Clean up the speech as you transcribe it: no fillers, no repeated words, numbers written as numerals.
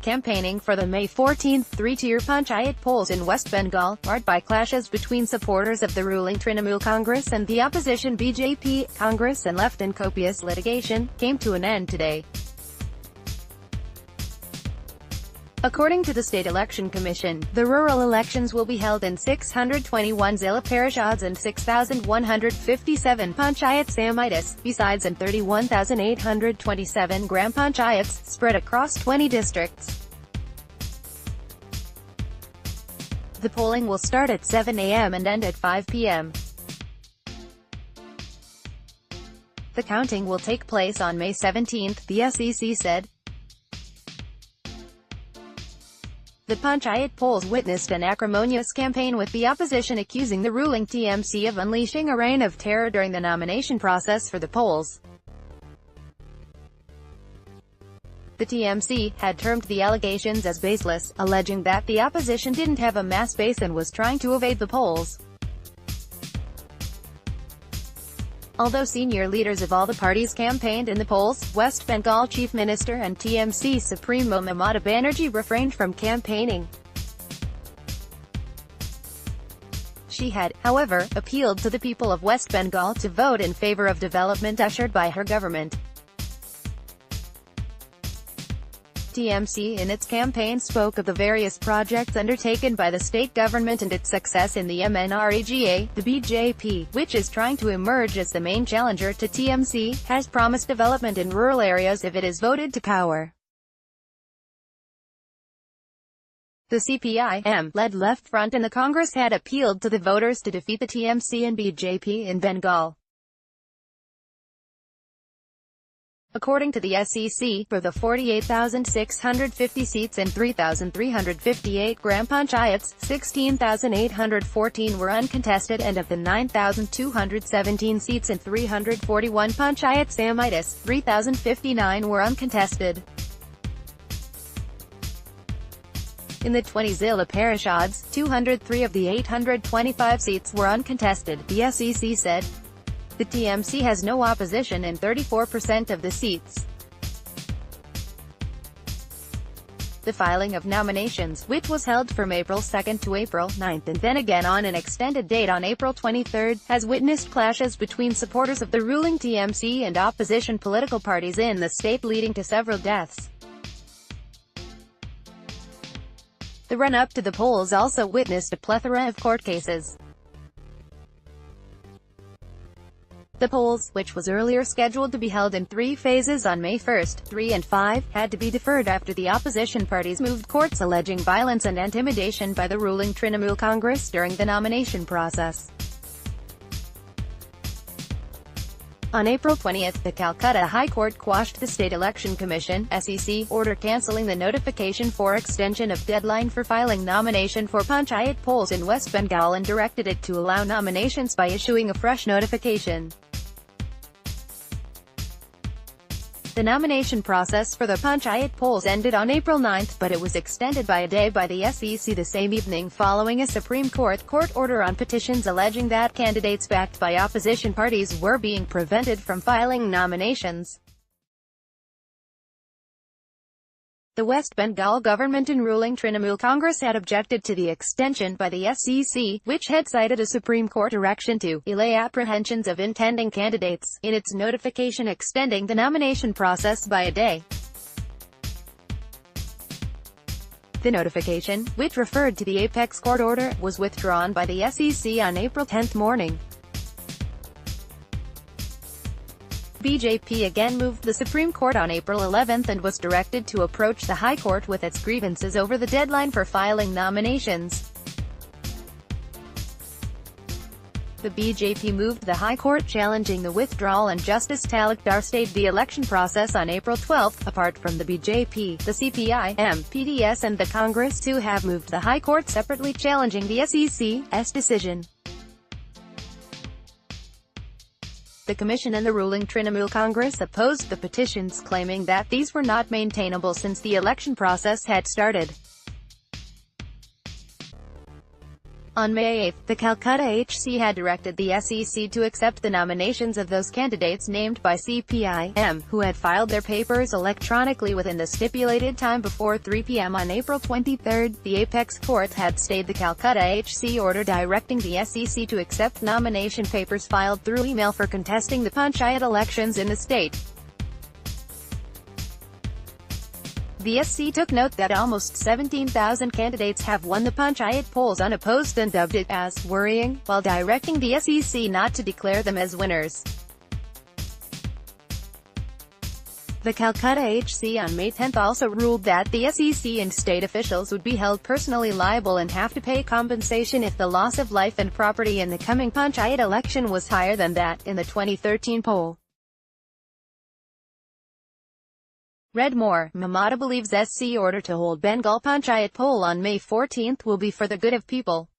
campaigning for the May 14 three-tier panchayat polls in West Bengal, marred by clashes between supporters of the ruling Trinamool Congress and the opposition BJP. Congress and left and copious litigation came to an end today. According to the State Election Commission, the rural elections will be held in 621 zilla parishads and 6,157 panchayats samitis, besides in 31,827 gram panchayats, spread across 20 districts. The polling will start at 7 a.m. and end at 5 p.m. The counting will take place on May 17, the SEC said. The panchayat polls witnessed an acrimonious campaign, with the opposition accusing the ruling TMC of unleashing a reign of terror during the nomination process for the polls. The TMC had termed the allegations as baseless, alleging that the opposition didn't have a mass base and was trying to evade the polls. Although senior leaders of all the parties campaigned in the polls, West Bengal Chief Minister and TMC Supremo Mamata Banerjee refrained from campaigning. She had, however, appealed to the people of West Bengal to vote in favor of development ushered by her government. TMC in its campaign spoke of the various projects undertaken by the state government and its success in the MNREGA. The BJP, which is trying to emerge as the main challenger to TMC, has promised development in rural areas if it is voted to power. The CPIM-led Left Front in the Congress had appealed to the voters to defeat the TMC and BJP in Bengal. According to the SEC, for the 48,650 seats and 3,358 gram panchayats, 16,814 were uncontested, and of the 9,217 seats and 341 panchayats samitis, 3,059 were uncontested. In the 20 zilla parishads, 203 of the 825 seats were uncontested, the SEC said. The TMC has no opposition in 34% of the seats. The filing of nominations, which was held from April 2 to April 9 and then again on an extended date on April 23, has witnessed clashes between supporters of the ruling TMC and opposition political parties in the state, leading to several deaths. The run-up to the polls also witnessed a plethora of court cases. The polls, which was earlier scheduled to be held in 3 phases on May 1, 3 and 5, had to be deferred after the opposition parties moved courts alleging violence and intimidation by the ruling Trinamool Congress during the nomination process. On April 20, the Calcutta High Court quashed the State Election Commission (SEC) order cancelling the notification for extension of deadline for filing nomination for panchayat polls in West Bengal and directed it to allow nominations by issuing a fresh notification. The nomination process for the panchayat polls ended on April 9, but it was extended by a day by the SEC the same evening following a Supreme Court order on petitions alleging that candidates backed by opposition parties were being prevented from filing nominations. The West Bengal government and ruling Trinamool Congress had objected to the extension by the SEC, which had cited a Supreme Court direction to allay apprehensions of intending candidates, in its notification extending the nomination process by a day. The notification, which referred to the Apex Court order, was withdrawn by the SEC on April 10 morning. BJP again moved the Supreme Court on April 11 and was directed to approach the High Court with its grievances over the deadline for filing nominations. The BJP moved the High Court challenging the withdrawal, and Justice Talukdar stayed the election process on April 12. Apart from the BJP, the CPIM, PDS and the Congress too have moved the High Court separately challenging the SEC's decision. The Commission and the ruling Trinamool Congress opposed the petitions, claiming that these were not maintainable since the election process had started. On May 8, the Calcutta HC had directed the SEC to accept the nominations of those candidates named by CPIM, who had filed their papers electronically within the stipulated time before 3 p.m. on April 23. The apex court had stayed the Calcutta HC order directing the SEC to accept nomination papers filed through email for contesting the panchayat elections in the state. The SC took note that almost 17,000 candidates have won the panchayat polls unopposed and dubbed it as worrying, while directing the SEC not to declare them as winners. The Calcutta HC on May 10 also ruled that the SEC and state officials would be held personally liable and have to pay compensation if the loss of life and property in the coming panchayat election was higher than that in the 2013 poll. Read more. Mamata believes SC order to hold Bengal panchayat poll on May 14 will be for the good of people.